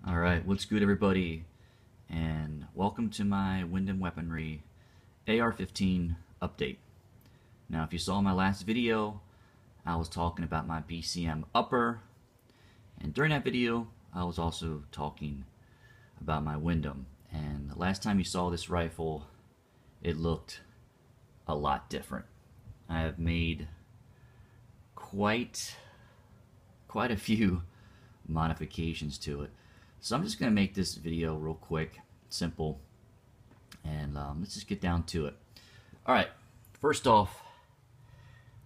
Alright, what's good everybody? And welcome to my Windham Weaponry AR-15 update. Now if you saw my last video, I was talking about my BCM upper, and during that video I was also talking about my Windham. And the last time you saw this rifle, it looked a lot different. I have made quite a few modifications to it. So I'm just going to make this video real quick, simple, and let's just get down to it. Alright, first off,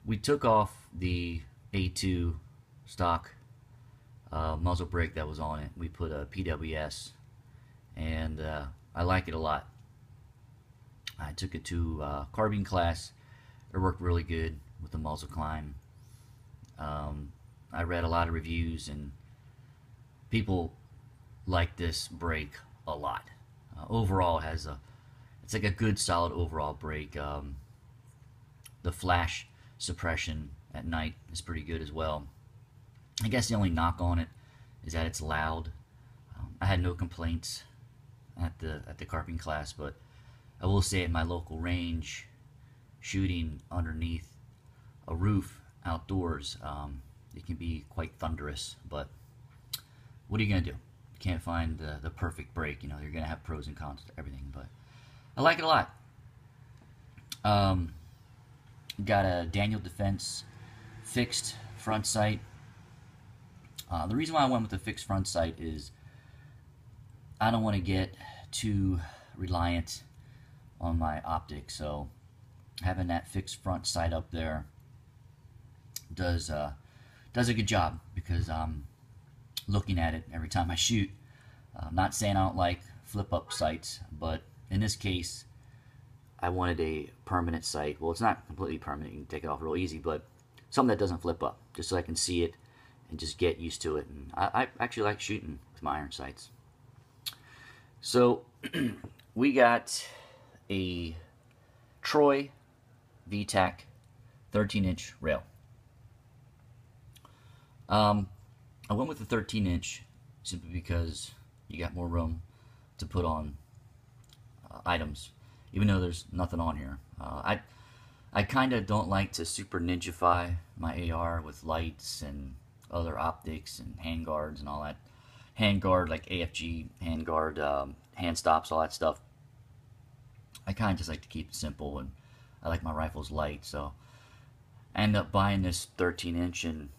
we took off the A2 stock muzzle brake that was on it. We put a PWS, and I like it a lot. I took it to carbine class. It worked really good with the muzzle climb. I read a lot of reviews, and people like this brake a lot. Overall, it's like a good solid overall brake. The flash suppression at night is pretty good as well. I guess the only knock on it is that it's loud. I had no complaints at the carbine class, but I will say at my local range, shooting underneath a roof outdoors, it can be quite thunderous. But what are you gonna do? You can't find the perfect brake. You know, you're gonna have pros and cons to everything, but I like it a lot. Got a Daniel Defense fixed front sight. The reason why I went with the fixed front sight is I don't want to get too reliant on my optics, so having that fixed front sight up there does a good job, because I'm looking at it every time I shoot. I'm not saying I don't like flip up sights, but in this case I wanted a permanent sight. Well, it's not completely permanent, you can take it off real easy, but something that doesn't flip up, just so I can see it and just get used to it. And I actually like shooting with my iron sights. So we got a Troy VTAC 13-inch rail. I went with the 13-inch simply because you got more room to put on items, even though there's nothing on here. I kind of don't like to super ninjify my AR with lights and other optics and handguards and all that. Handguard, like AFG handguard, hand stops, all that stuff. I kind of just like to keep it simple, and I like my rifles light, so I ended up buying this 13-inch, and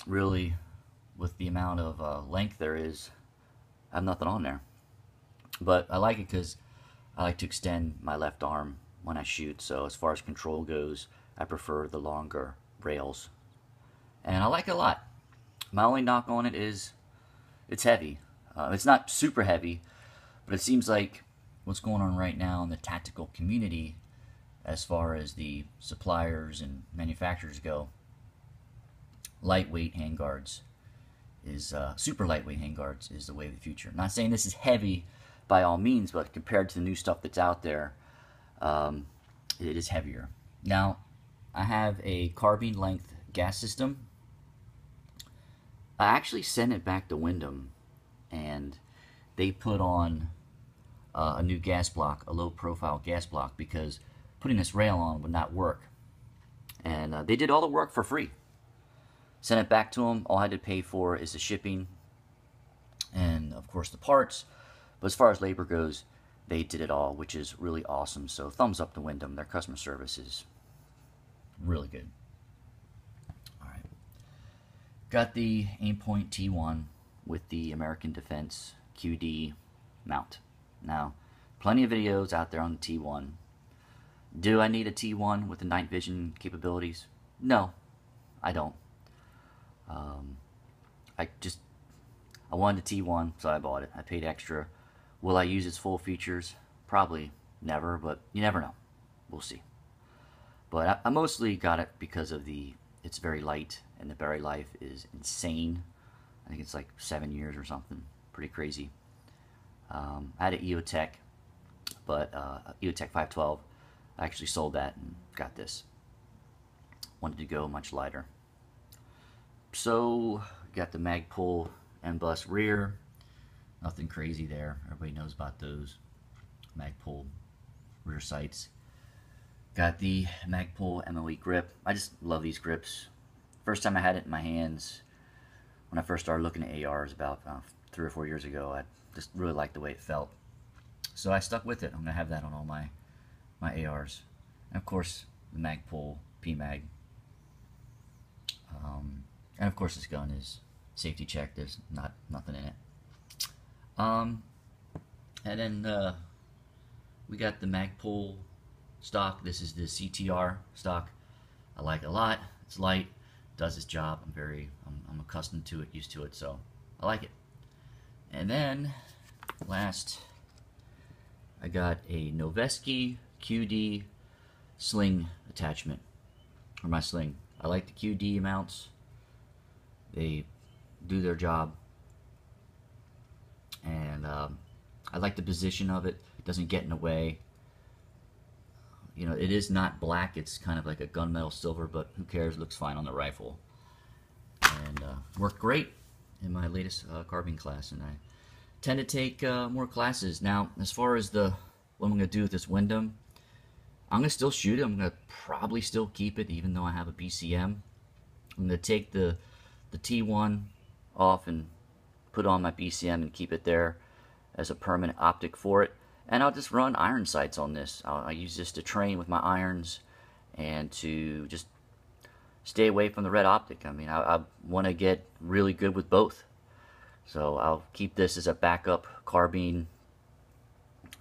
really, with the amount of length there is, I have nothing on there. But I like it because I like to extend my left arm when I shoot, so as far as control goes, I prefer the longer rails. And I like it a lot. My only knock on it is it's heavy. It's not super heavy, but it seems like what's going on right now in the tactical community, as far as the suppliers and manufacturers go, lightweight handguards is super lightweight handguards is the way of the future. I'm not saying this is heavy by all means, but compared to the new stuff that's out there, it is heavier. Now, I have a carbine length gas system. I actually sent it back to Windham, and they put on a new gas block, a low profile gas block, because putting this rail on would not work. And they did all the work for free. Sent it back to them. All I had to pay for is the shipping and, of course, the parts. But as far as labor goes, they did it all, which is really awesome. So thumbs up to Windham. Their customer service is really good. All right. Got the Aimpoint T1 with the American Defense QD mount. Now, plenty of videos out there on the T1. Do I need a T1 with the night vision capabilities? No, I don't. I wanted a T1, so I bought it. I paid extra. Will I use its full features? Probably never, but you never know. We'll see. But I mostly got it because of it's very light, and the battery life is insane. I think it's like 7 years or something. Pretty crazy. I had an EOTech, but EOTech 512. I actually sold that and got this. Wanted to go much lighter. So got the Magpul M-Bus rear, Nothing crazy there. Everybody knows about those Magpul rear sights. Got the Magpul MOE grip. I just love these grips. First time I had it in my hands, when I first started looking at ARs about 3 or 4 years ago, I just really liked the way it felt. So I stuck with it. I'm going to have that on all my ARs. And of course, the Magpul PMag. And of course, this gun is safety checked. There's nothing in it. And then we got the Magpul stock. This is the CTR stock. I like it a lot. It's light, does its job. I'm accustomed to it, used to it, so I like it. And then last, I got a Noveske QD sling attachment for my sling. I like the QD mounts. They do their job, and I like the position of it. It doesn't get in the way. You know, it is not black. It's kind of like a gunmetal silver, but who cares? It looks fine on the rifle. And worked great in my latest carbine class, and I tend to take more classes. Now, as far as what I'm going to do with this Windham, I'm going to still shoot it. I'm going to probably still keep it, even though I have a BCM. I'm going to take the T1 off and put on my BCM and keep it there as a permanent optic for it. And I'll just run iron sights on this. I'll use this to train with my irons and to just stay away from the red optic. I mean, I want to get really good with both. So I'll keep this as a backup carbine.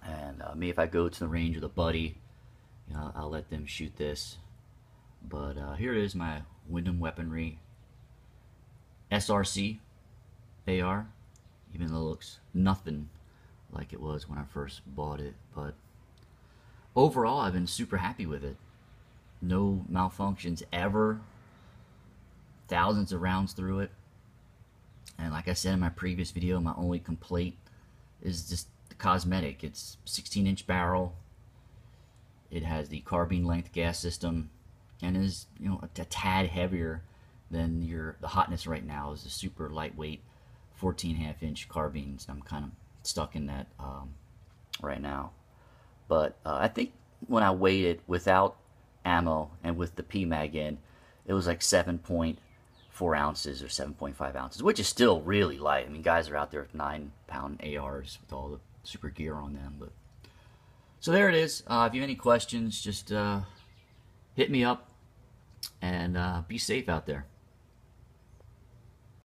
And maybe if I go to the range with a buddy, you know, I'll let them shoot this. But here is my Windham Weaponry SRC AR, even though it looks nothing like it was when I first bought it. But overall, I've been super happy with it. No malfunctions ever. Thousands of rounds through it. And like I said in my previous video, my only complaint is just the cosmetic. It's 16-inch barrel. It has the carbine length gas system, and is, you know, a tad heavier than the hotness right now is a super lightweight 14.5-inch carbines. I'm kind of stuck in that right now. But I think when I weighed it without ammo and with the PMag in, it was like 7.4 ounces or 7.5 ounces, which is still really light. I mean, guys are out there with 9-pound ARs with all the super gear on them. But so there it is. If you have any questions, just hit me up, and be safe out there.